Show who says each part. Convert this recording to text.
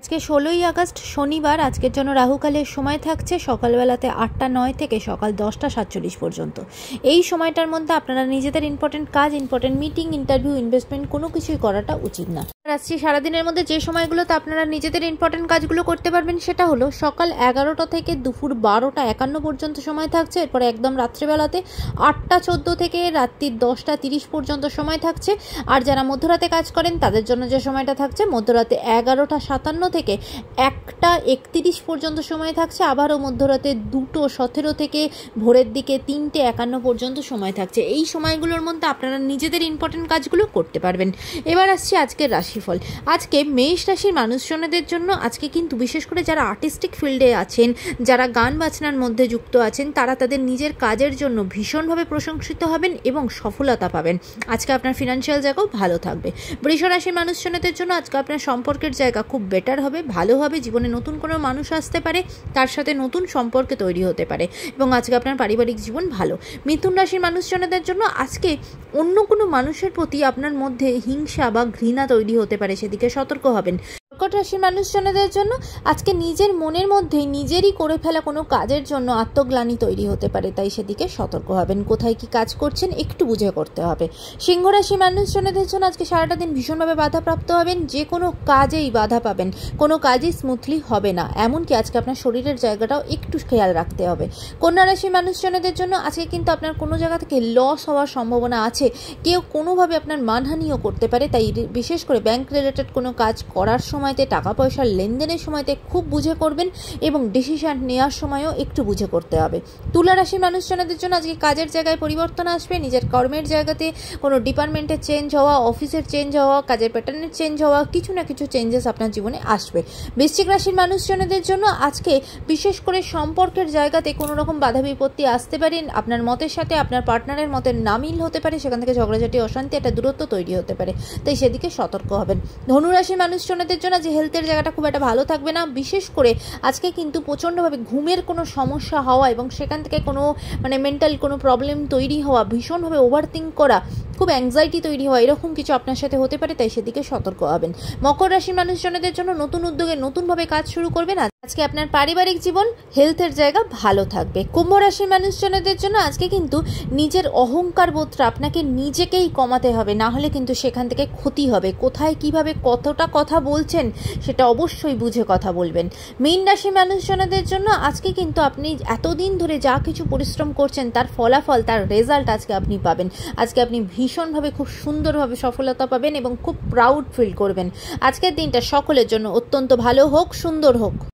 Speaker 1: আজকে 16ই আগস্ট শনিবার। আজকের জন্য রাহুকালের সময় থাকছে সকালবেলাতে 8টা 9 থেকে সকাল 10টা 47 পর্যন্ত। এই সময়টার মধ্যে আপনারা নিজেদের ইম্পর্টেন্ট কাজ, ইম্পর্টেন্ট মিটিং, ইন্টারভিউ, ইনভেস্টমেন্ট কোনো কিছুই করাটা উচিত না। আসছি সারাদিনের মধ্যে যে সময়গুলোতে আপনারা নিজেদের ইম্পর্টেন্ট কাজগুলো করতে পারবেন সেটা হলো সকাল 11টা থেকে দুপুর 12টা 51 পর্যন্ত সময় থাকছে। এরপরে একদম রাত্রেবেলাতে 8টা 14 থেকে রাত্রি 10টা 30 পর্যন্ত সময় থাকছে। আর যারা মধ্যরাতে কাজ করেন তাদের জন্য যে সময়টা থাকছে মধ্যরাতে 11টা 57 থেকে 1টা 31 পর্যন্ত সময় থাকছে। আবারও মধ্যরাতে 2টো 17 থেকে ভোরের দিকে 3টে 51 পর্যন্ত সময় থাকছে। এই সময়গুলোর মধ্যে আপনারা নিজেদের ইম্পর্টেন্ট কাজগুলো করতে পারবেন। এবার আসছি আজকের রাশিফল। আজকে মেষ রাশির মানুষজনদের জন্য আজকে কিন্তু বিশেষ করে যারা আর্টিস্টিক ফিল্ডে আছেন, যারা গান বাজনার মধ্যে যুক্ত আছেন, তারা তাদের নিজের কাজের জন্য ভীষণভাবে প্রশংসিত হবেন এবং সফলতা পাবেন। আজকে আপনার ফিনান্সিয়াল জায়গাও ভালো থাকবে। বৃষ রাশির মানুষজনদের জন্য আজকে আপনার সম্পর্কের জায়গা খুব বেটার হবে, ভালো হবে। জীবনে নতুন কোনো মানুষ আসতে পারে, তার সাথে নতুন সম্পর্কে তৈরি হতে পারে এবং আজকে আপনার পারিবারিক জীবন ভালো। মিথুন রাশির মানুষজনদের জন্য আজকে অন্য কোনো মানুষের প্রতি আপনার মধ্যে হিংসা বা ঘৃণা তৈরি হতে পারে, সেদিকে সতর্ক হবেন। কর্কট রাশির মানুষজনদের জন্য আজকে নিজের মনের মধ্যে নিজেরই করে ফেলা কোনো কাজের জন্য আত্মগ্লানি তৈরি হতে পারে, তাই সেদিকে সতর্ক হবেন। কোথায় কি কাজ করছেন একটু বুঝে করতে হবে। সিংহ রাশির মানুষজনদের জন্য আজকে সারাটা দিন ভীষণভাবে বাধাপ্রাপ্ত হবেন, যে কোনো কাজেই বাধা পাবেন, কোনো কাজই স্মুথলি হবে না। এমনকি আজকে আপনার শরীরের জায়গাটাও একটু খেয়াল রাখতে হবে। কন্যা রাশির মানুষজনদের জন্য আজকে কিন্তু আপনার কোনো জায়গা থেকে লস হওয়ার সম্ভাবনা আছে, কেউ কোনোভাবে আপনার মানহানিও করতে পারে, তাই বিশেষ করে ব্যাংক রিলেটেড কোনো কাজ করার সময়তে, টাকা পয়সার লেনদেনের সময়তে খুব বুঝে করবেন এবং ডিসিশন নেওয়ার সময়ও একটু বুঝে করতে হবে। তুলা রাশির মানুষজনদের জন্য আজকে কাজের জায়গায় পরিবর্তন আসবে, নিজের কর্মের জায়গাতে কোনো ডিপার্টমেন্টের চেঞ্জ হওয়া, অফিসের চেঞ্জ হওয়া, কাজের প্যাটার্নের চেঞ্জ হওয়া, কিছু না কিছু চেঞ্জেস আপনার জীবনে আসবে। বৃশ্চিক রাশির মানুষজনদের জন্য আজকে বিশেষ করে সম্পর্কের জায়গাতে কোনো রকম বাধা বিপত্তি আসতে পারে, আপনার মতের সাথে আপনার পার্টনারের মতের না মিল হতে পারে, সেখান থেকে ঝগড়াঝাটি, অশান্তি, একটা দূরত্ব তৈরি হতে পারে, তাই সেদিকে সতর্ক হবেন। ধনু রাশির মানুষজনদের জন্য যে হেলথের জায়গাটা খুব একটা ভালো থাকবে না, বিশেষ করে আজকে কিন্তু প্রচণ্ডভাবে ঘুমের কোনো সমস্যা হওয়া এবং সেখান থেকে কোনো মেন্টাল কোনো প্রবলেম তৈরি হওয়া, ভীষণভাবে ওভারথিঙ্ক করা, খুব অ্যাংজাইটি তৈরি হওয়া, এরকম কিছু আপনার সাথে হতে পারে, তাই সেদিকে সতর্ক হবেন। মকর রাশির মানুষজনদের জন্য নতুন উদ্যোগে নতুনভাবে কাজ শুরু করবেন। আজকে আপনার পারিবারিক জীবন, হেলথের জায়গা ভালো থাকবে। কুম্ভ রাশির মানুষজনদের জন্য আজকে কিন্তু নিজের অহংকার বোধটা আপনাকে নিজেকেই কমাতে হবে, না হলে কিন্তু সেখান থেকে ক্ষতি হবে। কোথায় কিভাবে কতটা কথা বলছেন সেটা অবশ্যই বুঝে কথা বলবেন। মীন রাশির মানুষজনদের জন্য আজকে কিন্তু আপনি এতদিন ধরে যা কিছু পরিশ্রম করছেন তার ফলাফল, তার রেজাল্ট আজকে আপনি পাবেন। আজকে আপনি ভীষণভাবে খুব সুন্দরভাবে সফলতা পাবেন এবং খুব প্রাউড ফিল করবেন। আজকের দিনটা সকলের জন্য অত্যন্ত ভালো হোক, সুন্দর হোক।